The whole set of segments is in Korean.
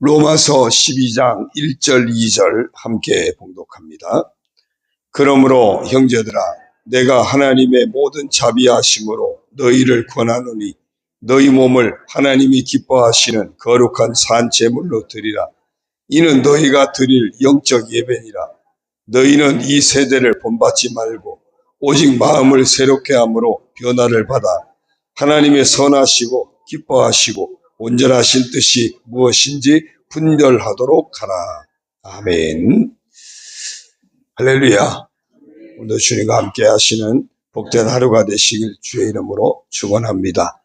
로마서 12장 1절 2절 함께 봉독합니다. 그러므로 형제들아, 내가 하나님의 모든 자비하심으로 너희를 권하노니 너희 몸을 하나님이 기뻐하시는 거룩한 산 제물로 드리라. 이는 너희가 드릴 영적 예배니라. 너희는 이 세대를 본받지 말고 오직 마음을 새롭게 함으로 변화를 받아 하나님의 선하시고 기뻐하시고 온전하신 뜻이 무엇인지 분별하도록 하라. 아멘. 할렐루야. 오늘도 주님과 함께 하시는 복된 하루가 되시길 주의 이름으로 축원합니다.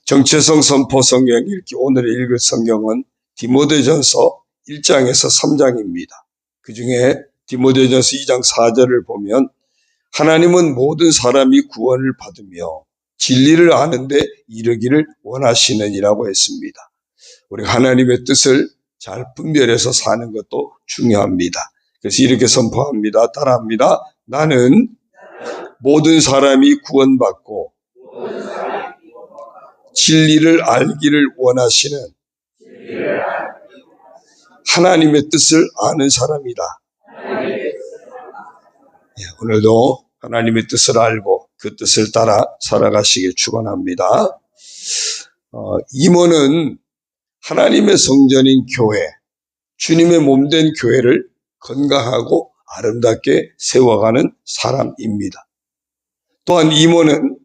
정체성 선포 성경 읽기, 오늘 읽을 성경은 디모데전서 1장에서 3장입니다. 그 중에 디모데전서 2장 4절을 보면 하나님은 모든 사람이 구원을 받으며 진리를 아는데 이르기를 원하시느니라고 했습니다. 우리가 하나님의 뜻을 잘 분별해서 사는 것도 중요합니다. 그래서 이렇게 선포합니다. 따라합니다. 나는 모든 사람이 구원받고 진리를 알기를 원하시는 하나님의 뜻을 아는 사람이다. 오늘도 하나님의 뜻을 알고 그 뜻을 따라 살아가시길 축원합니다. 임원은 하나님의 성전인 교회, 주님의 몸된 교회를 건강하고 아름답게 세워가는 사람입니다. 또한 임원은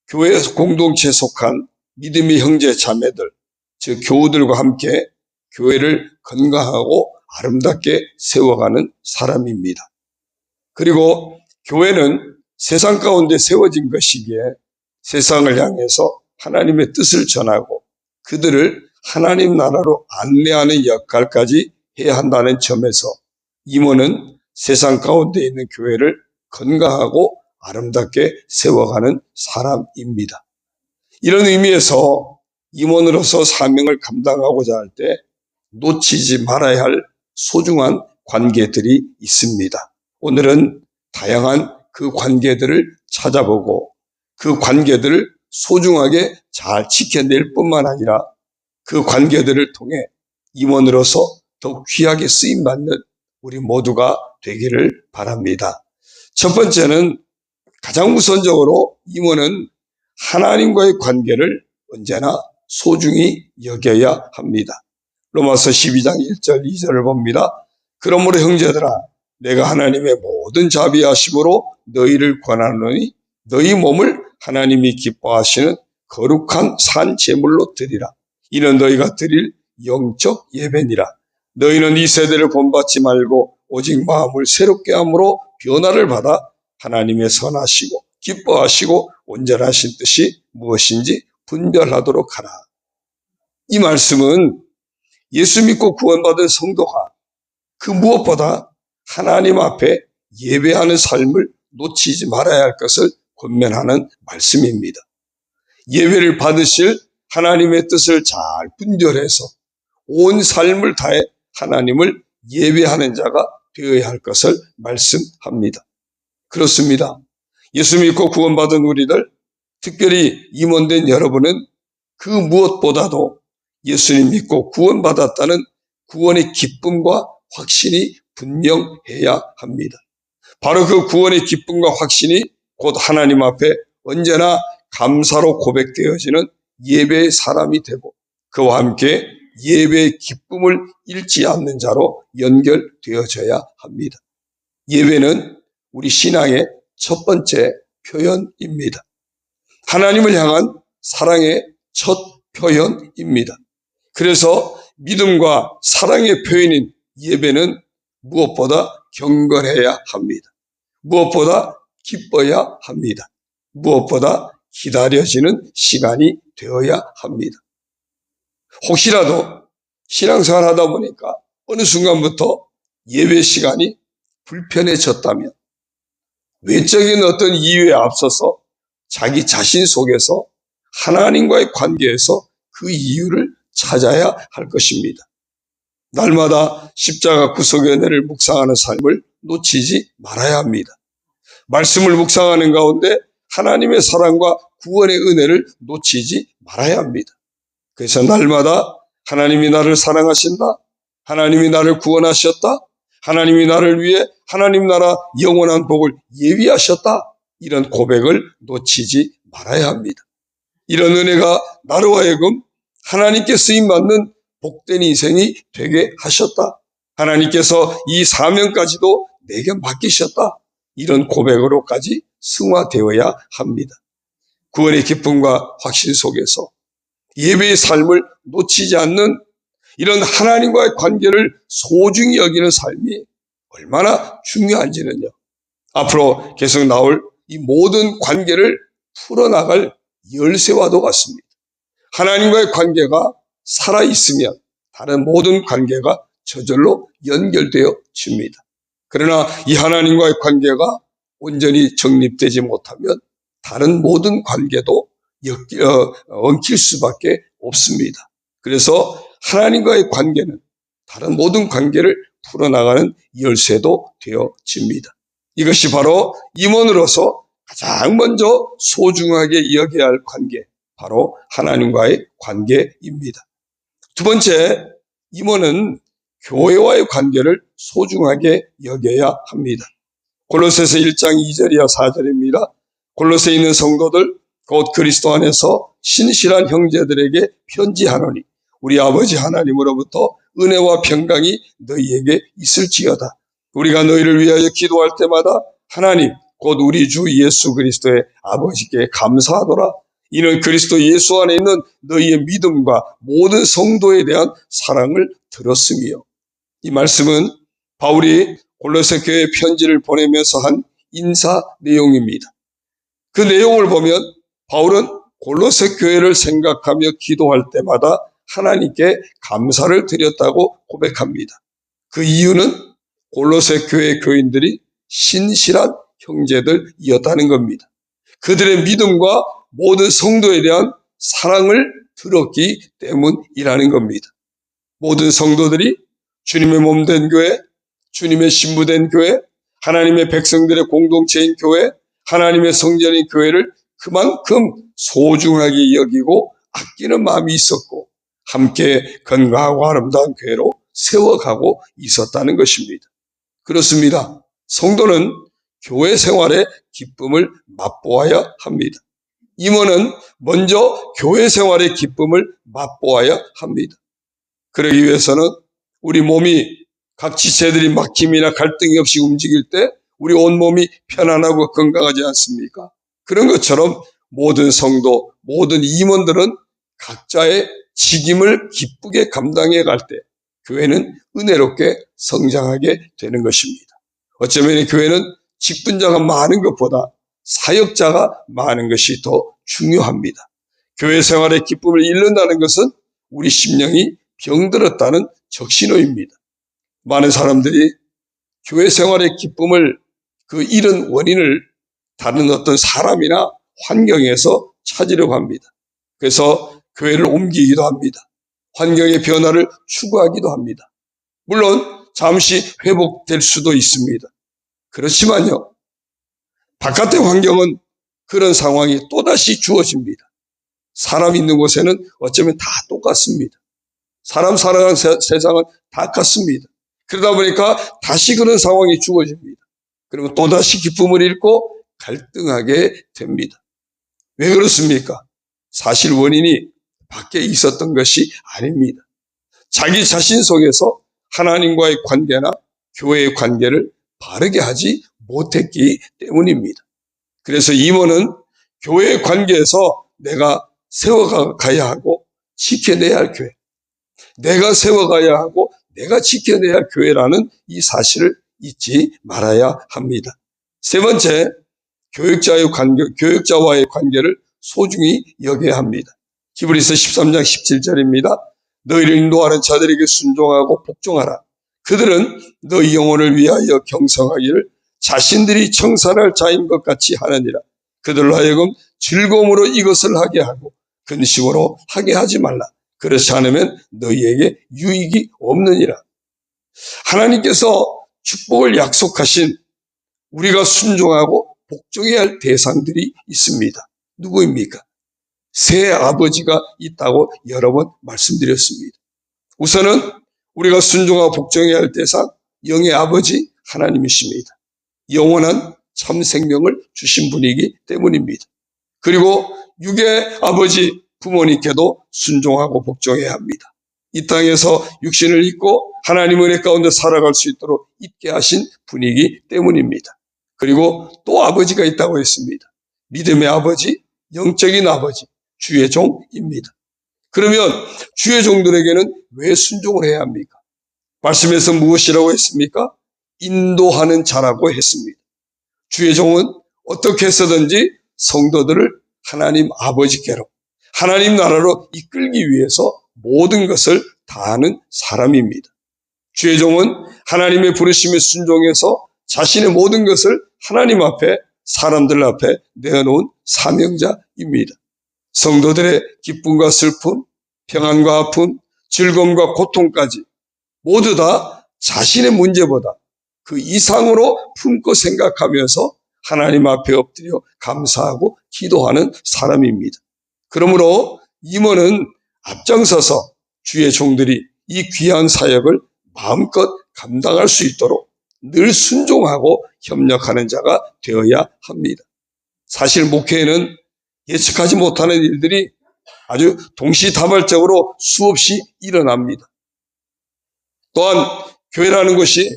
교회 공동체에 속한 믿음의 형제 자매들, 즉 교우들과 함께 교회를 건강하고 아름답게 세워가는 사람입니다. 그리고 교회는 세상 가운데 세워진 것이기에 세상을 향해서 하나님의 뜻을 전하고 그들을 하나님 나라로 안내하는 역할까지 해야 한다는 점에서 임원은 세상 가운데 있는 교회를 건강하고 아름답게 세워가는 사람입니다. 이런 의미에서 임원으로서 사명을 감당하고자 할 때 놓치지 말아야 할 소중한 관계들이 있습니다. 오늘은 다양한 그 관계들을 찾아보고 그 관계들을 소중하게 잘 지켜낼 뿐만 아니라 그 관계들을 통해 임원으로서 더욱 귀하게 쓰임받는 우리 모두가 되기를 바랍니다. 첫 번째는 가장 우선적으로 임원은 하나님과의 관계를 언제나 소중히 여겨야 합니다. 로마서 12장 1절 2절을 봅니다. 그러므로 형제들아, 내가 하나님의 모든 자비하심으로 너희를 권하노니 너희 몸을 하나님이 기뻐하시는 거룩한 산 제물로 드리라. 이는 너희가 드릴 영적 예배니라. 너희는 이 세대를 본받지 말고 오직 마음을 새롭게 함으로 변화를 받아 하나님의 선하시고 기뻐하시고 온전하신 뜻이 무엇인지 분별하도록 하라. 이 말씀은 예수 믿고 구원받은 성도가 그 무엇보다 하나님 앞에 예배하는 삶을 놓치지 말아야 할 것을 권면하는 말씀입니다. 예배를 받으실 하나님의 뜻을 잘 분별해서 온 삶을 다해 하나님을 예배하는 자가 되어야 할 것을 말씀합니다. 그렇습니다. 예수 믿고 구원받은 우리들, 특별히 임원된 여러분은 그 무엇보다도 예수님 믿고 구원받았다는 구원의 기쁨과 확신이 분명해야 합니다. 바로 그 구원의 기쁨과 확신이 곧 하나님 앞에 언제나 감사로 고백되어지는 예배의 사람이 되고 그와 함께 예배의 기쁨을 잃지 않는 자로 연결되어져야 합니다. 예배는 우리 신앙의 첫 번째 표현입니다. 하나님을 향한 사랑의 첫 표현입니다. 그래서 믿음과 사랑의 표현인 예배는 무엇보다 경건해야 합니다. 무엇보다 기뻐야 합니다. 무엇보다 기다려지는 시간이 되어야 합니다. 혹시라도 신앙생활 하다 보니까 어느 순간부터 예배 시간이 불편해졌다면 외적인 어떤 이유에 앞서서 자기 자신 속에서 하나님과의 관계에서 그 이유를 찾아야 할 것입니다. 날마다 십자가 구속의 은혜를 묵상하는 삶을 놓치지 말아야 합니다. 말씀을 묵상하는 가운데 하나님의 사랑과 구원의 은혜를 놓치지 말아야 합니다. 그래서 날마다 하나님이 나를 사랑하신다. 하나님이 나를 구원하셨다. 하나님이 나를 위해 하나님 나라 영원한 복을 예비하셨다. 이런 고백을 놓치지 말아야 합니다. 이런 은혜가 나로 하여금 하나님께 쓰임받는 복된 인생이 되게 하셨다. 하나님께서 이 사명까지도 내게 맡기셨다. 이런 고백으로까지 승화되어야 합니다. 구원의 기쁨과 확신 속에서 예배의 삶을 놓치지 않는 이런 하나님과의 관계를 소중히 여기는 삶이 얼마나 중요한지는요. 앞으로 계속 나올 이 모든 관계를 풀어나갈 열쇠와도 같습니다. 하나님과의 관계가 살아있으면 다른 모든 관계가 저절로 연결되어집니다. 그러나 이 하나님과의 관계가 온전히 정립되지 못하면 다른 모든 관계도 엉킬 수밖에 없습니다. 그래서 하나님과의 관계는 다른 모든 관계를 풀어나가는 열쇠도 되어집니다. 이것이 바로 임원으로서 가장 먼저 소중하게 여겨야 할 관계, 바로 하나님과의 관계입니다. 두 번째, 임원은 교회와의 관계를 소중하게 여겨야 합니다. 골로새서 1장 2절이야 4절입니다. 골로새에 있는 성도들 곧 그리스도 안에서 신실한 형제들에게 편지하노니 우리 아버지 하나님으로부터 은혜와 평강이 너희에게 있을지어다. 우리가 너희를 위하여 기도할 때마다 하나님 곧 우리 주 예수 그리스도의 아버지께 감사하노라. 이는 그리스도 예수 안에 있는 너희의 믿음과 모든 성도에 대한 사랑을 들었으며, 이 말씀은 바울이 골로새 교회에 편지를 보내면서 한 인사 내용입니다. 그 내용을 보면 바울은 골로새 교회를 생각하며 기도할 때마다 하나님께 감사를 드렸다고 고백합니다. 그 이유는 골로새 교회 교인들이 신실한 형제들이었다는 겁니다. 그들의 믿음과 모든 성도에 대한 사랑을 들었기 때문이라는 겁니다. 모든 성도들이 주님의 몸된 교회, 주님의 신부된 교회, 하나님의 백성들의 공동체인 교회, 하나님의 성전인 교회를 그만큼 소중하게 여기고 아끼는 마음이 있었고 함께 건강하고 아름다운 교회로 세워가고 있었다는 것입니다. 그렇습니다. 성도는 교회 생활의 기쁨을 맛보아야 합니다. 임원은 먼저 교회 생활의 기쁨을 맛보아야 합니다. 그러기 위해서는 우리 몸이 각 지체들이 막힘이나 갈등이 없이 움직일 때 우리 온몸이 편안하고 건강하지 않습니까? 그런 것처럼 모든 성도, 모든 임원들은 각자의 직임을 기쁘게 감당해 갈 때 교회는 은혜롭게 성장하게 되는 것입니다. 어쩌면 교회는 직분자가 많은 것보다 사역자가 많은 것이 더 중요합니다. 교회 생활의 기쁨을 잃는다는 것은 우리 심령이 병들었다는 적신호입니다. 많은 사람들이 교회 생활의 기쁨을 그 잃은 원인을 다른 어떤 사람이나 환경에서 찾으려고 합니다. 그래서 교회를 옮기기도 합니다. 환경의 변화를 추구하기도 합니다. 물론 잠시 회복될 수도 있습니다. 그렇지만요, 바깥의 환경은 그런 상황이 또다시 주어집니다. 사람 있는 곳에는 어쩌면 다 똑같습니다. 사람 살아가는 세상은 다 같습니다. 그러다 보니까 다시 그런 상황이 주어집니다. 그러면 또다시 기쁨을 잃고 갈등하게 됩니다. 왜 그렇습니까? 사실 원인이 밖에 있었던 것이 아닙니다. 자기 자신 속에서 하나님과의 관계나 교회의 관계를 바르게 하지 못했기 때문입니다. 그래서 임원은 교회의 관계에서 내가 세워가야 하고 지켜내야 할 교회, 내가 세워가야 하고 내가 지켜내야 할 교회라는 이 사실을 잊지 말아야 합니다. 세 번째, 교육자와의 관계를 소중히 여겨야 합니다. 히브리서 13장 17절입니다. 너희를 인도하는 자들에게 순종하고 복종하라. 그들은 너희 영혼을 위하여 경성하기를 자신들이 청산할 자인 것 같이 하느니라. 그들로 하여금 즐거움으로 이것을 하게 하고 근심으로 하게 하지 말라. 그렇지 않으면 너희에게 유익이 없느니라. 하나님께서 축복을 약속하신 우리가 순종하고 복종해야 할 대상들이 있습니다. 누구입니까? 새 아버지가 있다고 여러 번 말씀드렸습니다. 우선은 우리가 순종하고 복종해야 할 대상, 영의 아버지 하나님이십니다. 영원한 참 생명을 주신 분이기 때문입니다. 그리고 육의 아버지 부모님께도 순종하고 복종해야 합니다. 이 땅에서 육신을 입고 하나님 은혜 가운데 살아갈 수 있도록 있게 하신 분이기 때문입니다. 그리고 또 아버지가 있다고 했습니다. 믿음의 아버지, 영적인 아버지, 주의 종입니다. 그러면 주의 종들에게는 왜 순종을 해야 합니까? 말씀에서 무엇이라고 했습니까? 인도하는 자라고 했습니다. 주의 종은 어떻게 해서든지 성도들을 하나님 아버지께로, 하나님 나라로 이끌기 위해서 모든 것을 다하는 사람입니다. 주의 종은 하나님의 부르심에 순종해서 자신의 모든 것을 하나님 앞에, 사람들 앞에 내어놓은 사명자입니다. 성도들의 기쁨과 슬픔, 평안과 아픔, 즐거움과 고통까지 모두 다 자신의 문제보다 그 이상으로 품고 생각하면서 하나님 앞에 엎드려 감사하고 기도하는 사람입니다. 그러므로 임원은 앞장서서 주의 종들이 이 귀한 사역을 마음껏 감당할 수 있도록 늘 순종하고 협력하는 자가 되어야 합니다. 사실 목회에는 예측하지 못하는 일들이 아주 동시다발적으로 수없이 일어납니다. 또한 교회라는 것이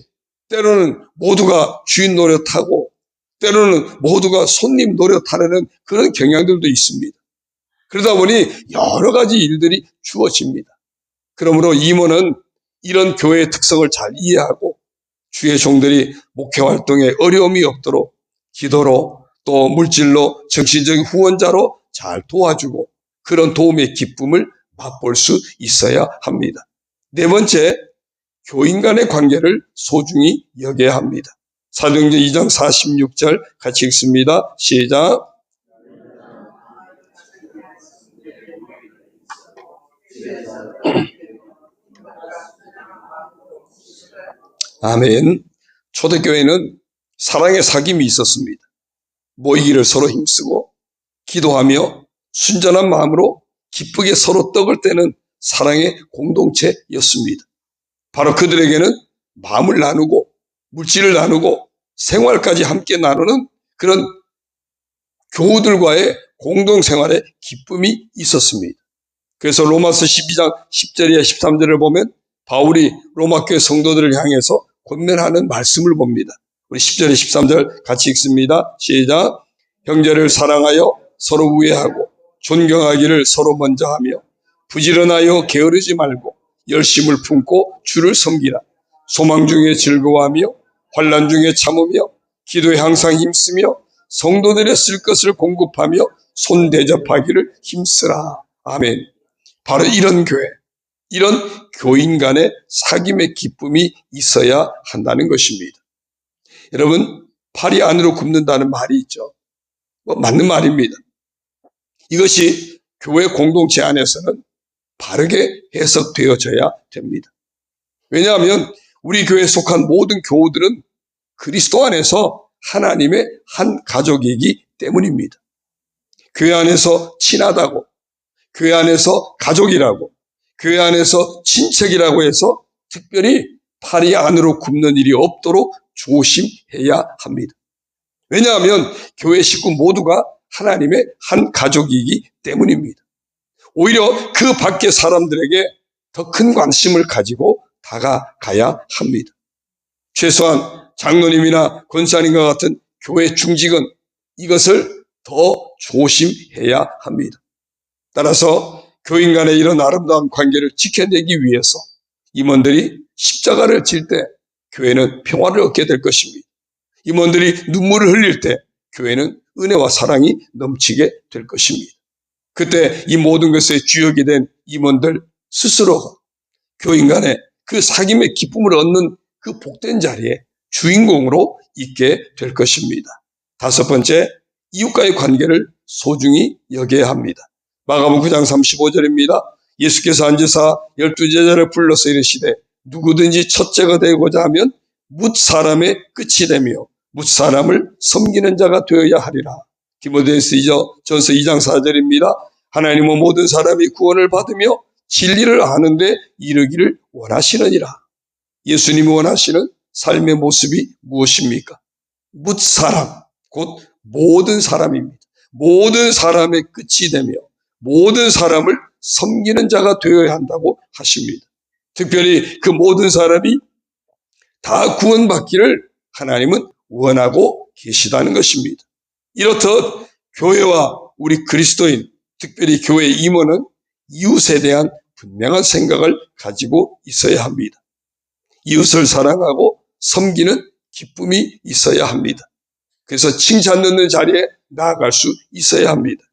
때로는 모두가 주인 노릇하고 때로는 모두가 손님 노릇하려는 그런 경향들도 있습니다. 그러다 보니 여러 가지 일들이 주어집니다. 그러므로 임원은 이런 교회의 특성을 잘 이해하고 주의 종들이 목회 활동에 어려움이 없도록 기도로 또 물질로 정신적인 후원자로 잘 도와주고 그런 도움의 기쁨을 맛볼 수 있어야 합니다. 네 번째, 교인 간의 관계를 소중히 여겨야 합니다. 사도행전 2장 46절 같이 읽습니다. 시작. 아멘. 초대교회는 사랑의 사귐이 있었습니다. 모이기를 서로 힘쓰고 기도하며 순전한 마음으로 기쁘게 서로 떡을 떼는 사랑의 공동체였습니다. 바로 그들에게는 마음을 나누고 물질을 나누고 생활까지 함께 나누는 그런 교우들과의 공동생활의 기쁨이 있었습니다. 그래서 로마서 12장 10절에 13절을 보면 바울이 로마교회 성도들을 향해서 권면하는 말씀을 봅니다. 우리 10절에 13절 같이 읽습니다. 시작. 형제를 사랑하여 서로 우애하고 존경하기를 서로 먼저 하며 부지런하여 게으르지 말고 열심을 품고 주를 섬기라. 소망 중에 즐거워하며 환난 중에 참으며 기도에 항상 힘쓰며 성도들의 쓸 것을 공급하며 손 대접하기를 힘쓰라. 아멘. 바로 이런 교회, 이런 교인 간의 사귐의 기쁨이 있어야 한다는 것입니다. 여러분, 팔이 안으로 굽는다는 말이 있죠. 맞는 말입니다. 이것이 교회 공동체 안에서는 바르게 해석되어져야 됩니다. 왜냐하면 우리 교회에 속한 모든 교우들은 그리스도 안에서 하나님의 한 가족이기 때문입니다. 교회 안에서 친하다고, 교회 안에서 가족이라고, 교회 안에서 친척이라고 해서 특별히 팔이 안으로 굽는 일이 없도록 조심해야 합니다. 왜냐하면 교회 식구 모두가 하나님의 한 가족이기 때문입니다. 오히려 그 밖의 사람들에게 더 큰 관심을 가지고 다가가야 합니다. 최소한 장로님이나 권사님과 같은 교회 중직은 이것을 더 조심해야 합니다. 따라서 교인 간의 이런 아름다운 관계를 지켜내기 위해서 임원들이 십자가를 질 때 교회는 평화를 얻게 될 것입니다. 임원들이 눈물을 흘릴 때 교회는 은혜와 사랑이 넘치게 될 것입니다. 그때 이 모든 것의 주역이 된 임원들 스스로가 교인 간의 그 사귐의 기쁨을 얻는 그 복된 자리에 주인공으로 있게 될 것입니다. 다섯 번째, 이웃과의 관계를 소중히 여겨야 합니다. 마가복음 9장 35절입니다. 예수께서 앉으사 12제자를 불러서 이르시되 누구든지 첫째가 되고자 하면 뭇 사람의 끝이 되며 뭇 사람을 섬기는 자가 되어야 하리라. 디모데전서 2장 4절입니다. 하나님은 모든 사람이 구원을 받으며 진리를 아는데 이르기를 원하시느니라. 예수님이 원하시는 삶의 모습이 무엇입니까? 뭇사람, 곧 모든 사람입니다. 모든 사람의 끝이 되며 모든 사람을 섬기는 자가 되어야 한다고 하십니다. 특별히 그 모든 사람이 다 구원받기를 하나님은 원하고 계시다는 것입니다. 이렇듯 교회와 우리 그리스도인, 특별히 교회 임원은 이웃에 대한 분명한 생각을 가지고 있어야 합니다. 이웃을 사랑하고 섬기는 기쁨이 있어야 합니다. 그래서 칭찬 듣는 자리에 나아갈 수 있어야 합니다.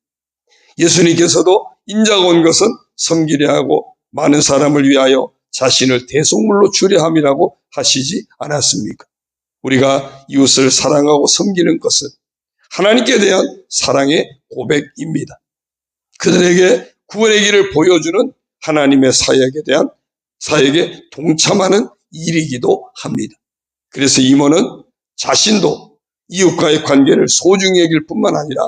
예수님께서도 인자가 온 것은 섬기려 하고 많은 사람을 위하여 자신을 대속물로 주려 함이라고 하시지 않았습니까? 우리가 이웃을 사랑하고 섬기는 것은 하나님께 대한 사랑의 고백입니다. 그들에게 구원의 길을 보여주는 하나님의 사역에 동참하는 일이기도 합니다. 그래서 임원은 자신도 이웃과의 관계를 소중히 여길 뿐만 아니라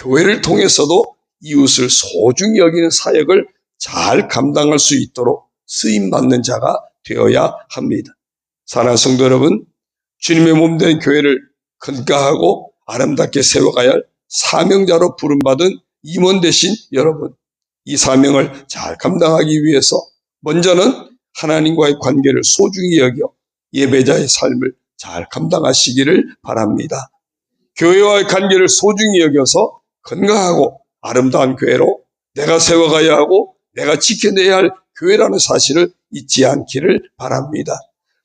교회를 통해서도 이웃을 소중히 여기는 사역을 잘 감당할 수 있도록 쓰임받는 자가 되어야 합니다. 사랑하는 성도 여러분, 주님의 몸된 교회를 건강하고 아름답게 세워가야 할 사명자로 부름받은 임원 되신 여러분, 이 사명을 잘 감당하기 위해서 먼저는 하나님과의 관계를 소중히 여겨 예배자의 삶을 잘 감당하시기를 바랍니다. 교회와의 관계를 소중히 여겨서 건강하고 아름다운 교회로 내가 세워가야 하고 내가 지켜내야 할 교회라는 사실을 잊지 않기를 바랍니다.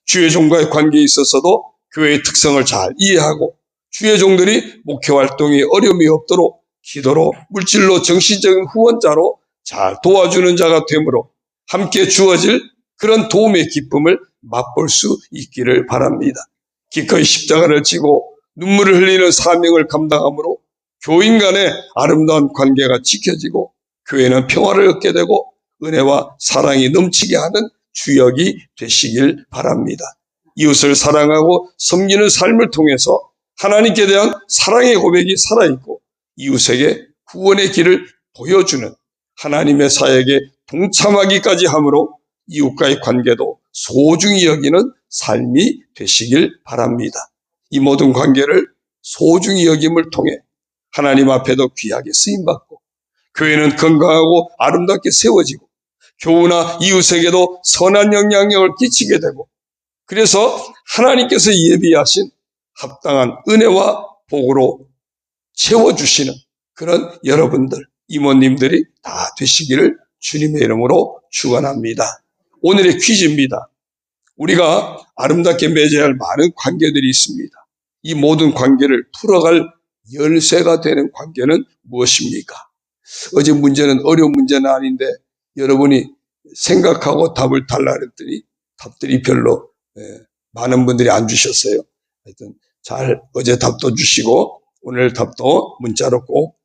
주의 종과의 관계에 있어서도 교회의 특성을 잘 이해하고 주의 종들이 목회 활동에 어려움이 없도록 기도로, 물질로, 정신적인 후원자로 잘 도와주는 자가 되므로 함께 주어질 그런 도움의 기쁨을 맛볼 수 있기를 바랍니다. 기꺼이 십자가를 지고 눈물을 흘리는 사명을 감당함으로 교인 간의 아름다운 관계가 지켜지고 교회는 평화를 얻게 되고 은혜와 사랑이 넘치게 하는 주역이 되시길 바랍니다. 이웃을 사랑하고 섬기는 삶을 통해서 하나님께 대한 사랑의 고백이 살아있고 이웃에게 구원의 길을 보여주는 하나님의 사역에 동참하기까지 함으로 이웃과의 관계도 소중히 여기는 삶이 되시길 바랍니다. 이 모든 관계를 소중히 여김을 통해 하나님 앞에도 귀하게 쓰임받고 교회는 건강하고 아름답게 세워지고 교우나 이웃에게도 선한 영향력을 끼치게 되고 그래서 하나님께서 예비하신 합당한 은혜와 복으로 채워주시는 그런 여러분들, 임원님들이 다 되시기를 주님의 이름으로 축원합니다. 오늘의 퀴즈입니다. 우리가 아름답게 맺어야 할 많은 관계들이 있습니다. 이 모든 관계를 풀어갈 열쇠가 되는 관계는 무엇입니까? 어제 문제는 어려운 문제는 아닌데 여러분이 생각하고 답을 달라 그랬더니 답들이 별로 많은 분들이 안 주셨어요. 하여튼 잘 어제 답도 주시고 오늘 답도 문자로 꼭